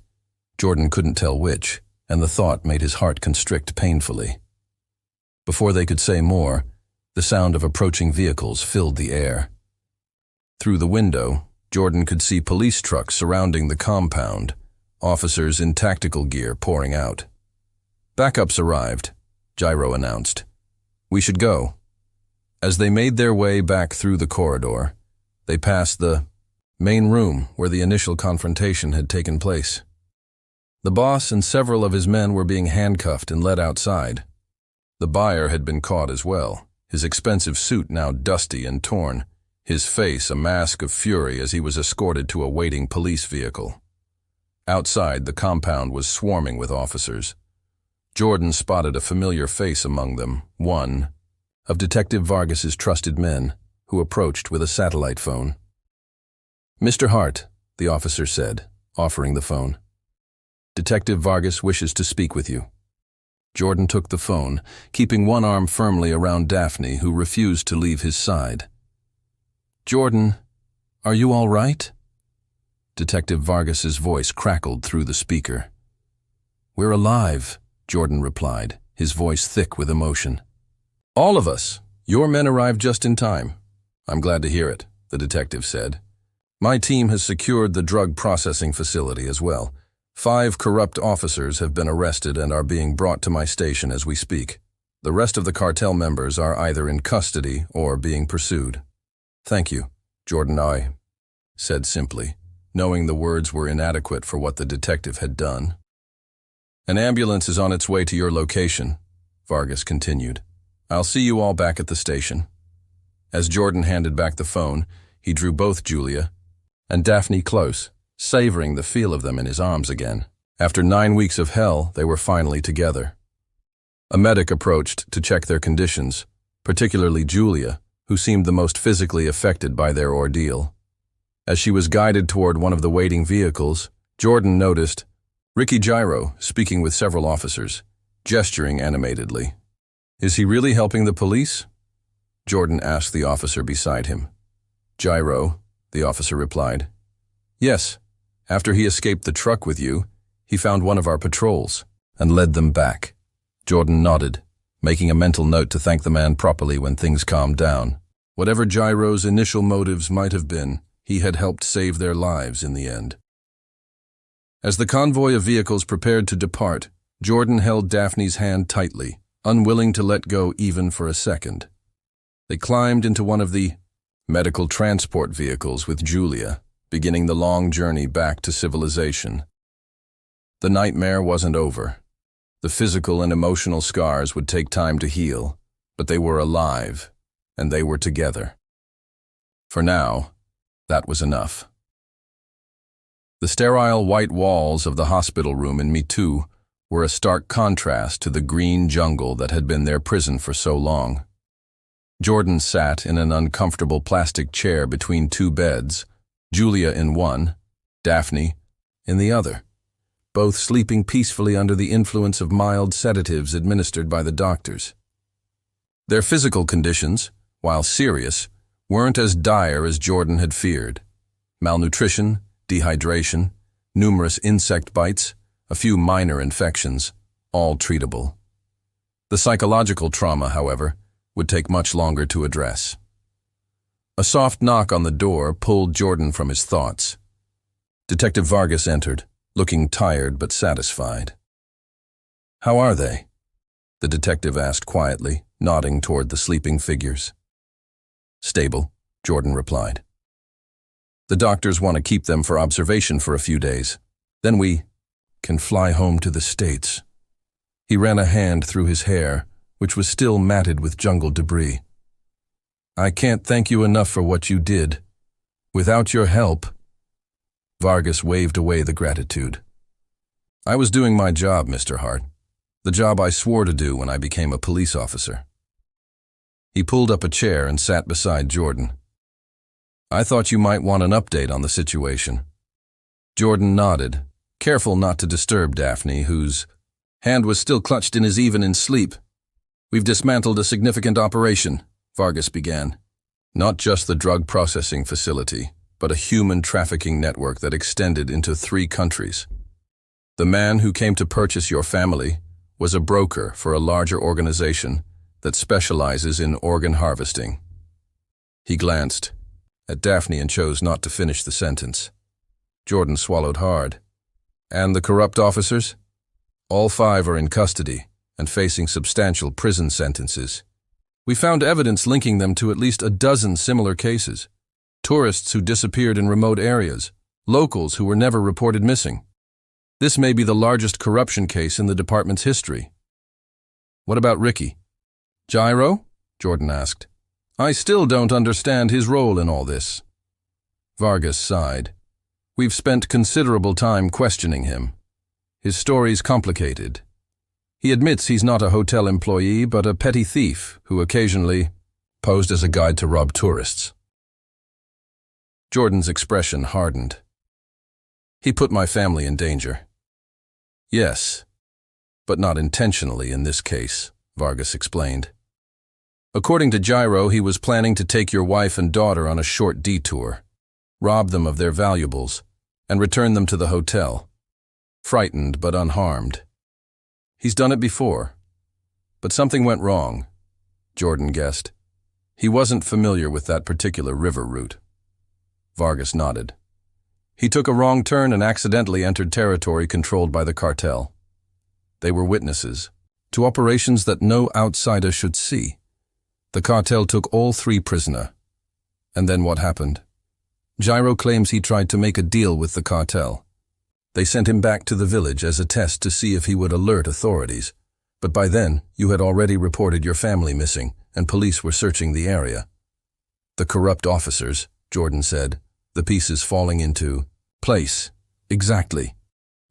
Jordan couldn't tell which, and the thought made his heart constrict painfully. Before they could say more, the sound of approaching vehicles filled the air. Through the window, Jordan could see police trucks surrounding the compound, officers in tactical gear pouring out. "Backups arrived," Gyro announced. "We should go." As they made their way back through the corridor, they passed the main room where the initial confrontation had taken place. The boss and several of his men were being handcuffed and led outside. The buyer had been caught as well, his expensive suit now dusty and torn, his face a mask of fury as he was escorted to a waiting police vehicle. Outside, the compound was swarming with officers. Jordan spotted a familiar face among them, one of Detective Vargas's trusted men, who approached with a satellite phone. "Mr. Hart," the officer said, offering the phone. "Detective Vargas wishes to speak with you." Jordan took the phone, keeping one arm firmly around Daphne, who refused to leave his side. "Jordan, are you all right?" Detective Vargas's voice crackled through the speaker. "We're alive," Jordan replied, his voice thick with emotion. "All of us. Your men arrived just in time." "I'm glad to hear it," the detective said. "My team has secured the drug processing facility as well. 5 corrupt officers have been arrested and are being brought to my station as we speak. The rest of the cartel members are either in custody or being pursued." "Thank you, Jordan. I said simply, knowing the words were inadequate for what the detective had done. An ambulance is on its way to your location, Vargas continued. I'll see you all back at the station. As Jordan handed back the phone, he drew both Julia and Daphne close, savoring the feel of them in his arms again. After 9 weeks of hell, they were finally together. A medic approached to check their conditions, particularly Julia, who seemed the most physically affected by their ordeal. As she was guided toward one of the waiting vehicles, Jordan noticed Ricky Gyro speaking with several officers, gesturing animatedly. Is he really helping the police? Jordan asked the officer beside him. Gyro, the officer replied. Yes, after he escaped the truck with you, he found one of our patrols and led them back. Jordan nodded, making a mental note to thank the man properly when things calmed down. Whatever Gyro's initial motives might have been, he had helped save their lives in the end. As the convoy of vehicles prepared to depart, Jordan held Daphne's hand tightly, unwilling to let go even for a second. They climbed into one of the medical transport vehicles with Julia, beginning the long journey back to civilization. The nightmare wasn't over. The physical and emotional scars would take time to heal, but they were alive, and they were together. For now, that was enough. The sterile white walls of the hospital room in Me Too were a stark contrast to the green jungle that had been their prison for so long. Jordan sat in an uncomfortable plastic chair between two beds, Julia in one, Daphne in the other, both sleeping peacefully under the influence of mild sedatives administered by the doctors. Their physical conditions, while serious, weren't as dire as Jordan had feared. Malnutrition, dehydration, numerous insect bites, a few minor infections, all treatable. The psychological trauma, however, would take much longer to address. A soft knock on the door pulled Jordan from his thoughts. Detective Vargas entered, looking tired but satisfied. "How are they?" the detective asked quietly, nodding toward the sleeping figures. "Stable," Jordan replied. "The doctors want to keep them for observation for a few days. Then we can fly home to the States." He ran a hand through his hair, which was still matted with jungle debris. "I can't thank you enough for what you did. Without your help..." Vargas waved away the gratitude. "I was doing my job, Mr. Hart. The job I swore to do when I became a police officer." He pulled up a chair and sat beside Jordan. "I thought you might want an update on the situation." Jordan nodded, careful not to disturb Daphne, whose hand was still clutched in his even in sleep. "We've dismantled a significant operation," Vargas began. "Not just the drug processing facility, but a human trafficking network that extended into 3 countries. The man who came to purchase your family was a broker for a larger organization that specializes in organ harvesting." He glanced at Daphne and chose not to finish the sentence. Jordan swallowed hard. "And the corrupt officers? All 5 are in custody and facing substantial prison sentences. We found evidence linking them to at least a dozen similar cases. Tourists who disappeared in remote areas, locals who were never reported missing. This may be the largest corruption case in the department's history." "What about Ricky?" "Gyro?" Jordan asked. "I still don't understand his role in all this." Vargas sighed. "We've spent considerable time questioning him. His story's complicated. He admits he's not a hotel employee, but a petty thief who occasionally posed as a guide to rob tourists." Jordan's expression hardened. "He put my family in danger." "Yes, but not intentionally in this case," Vargas explained. "According to Gyro, he was planning to take your wife and daughter on a short detour, rob them of their valuables, and return them to the hotel, frightened but unharmed. He's done it before, but something went wrong," Jordan guessed. "He wasn't familiar with that particular river route." Vargas nodded. "He took a wrong turn and accidentally entered territory controlled by the cartel. They were witnesses to operations that no outsider should see. The cartel took all 3 prisoner. And then what happened? Gyro claims he tried to make a deal with the cartel. They sent him back to the village as a test to see if he would alert authorities. But by then, you had already reported your family missing, and police were searching the area. The corrupt officers, Jordan said, the pieces falling into place. Exactly.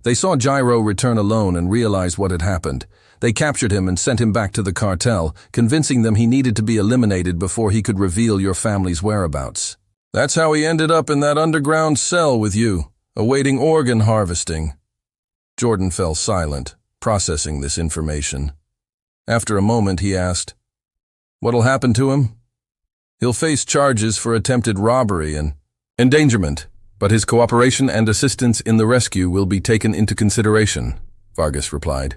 They saw Gyro return alone and realized what had happened. They captured him and sent him back to the cartel, convincing them he needed to be eliminated before he could reveal your family's whereabouts. That's how he ended up in that underground cell with you, awaiting organ harvesting. Jordan fell silent, processing this information. After a moment, he asked, "What'll happen to him?" "He'll face charges for attempted robbery and endangerment, but his cooperation and assistance in the rescue will be taken into consideration," Vargas replied.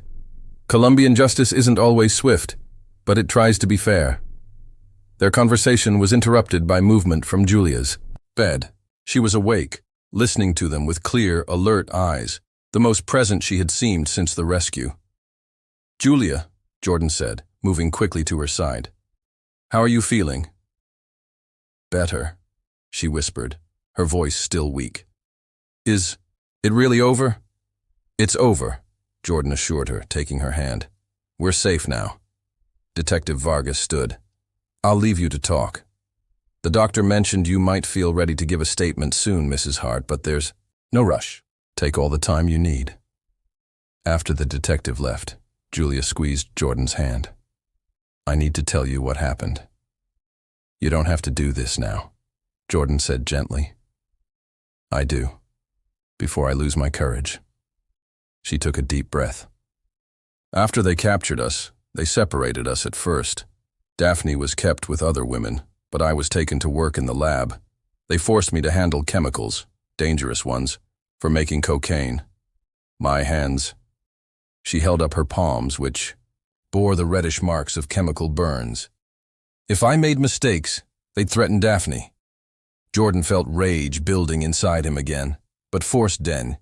"Colombian justice isn't always swift, but it tries to be fair." Their conversation was interrupted by movement from Julia's bed. She was awake, listening to them with clear, alert eyes, the most present she had seemed since the rescue. "Julia," Jordan said, moving quickly to her side. "How are you feeling?" "Better," she whispered, her voice still weak. "Is it really over?" "It's over," Jordan assured her, taking her hand. "We're safe now." Detective Vargas stood. "I'll leave you to talk. The doctor mentioned you might feel ready to give a statement soon, Mrs. Hart, but there's no rush. Take all the time you need." After the detective left, Julia squeezed Jordan's hand. "I need to tell you what happened." "You don't have to do this now," Jordan said gently. "I do, before I lose my courage." She took a deep breath. "After they captured us, they separated us at first. Daphne was kept with other women, but I was taken to work in the lab. They forced me to handle chemicals, dangerous ones, for making cocaine. My hands..." She held up her palms, which bore the reddish marks of chemical burns. "If I made mistakes, they'd threaten Daphne." Jordan felt rage building inside him again, but forced Den,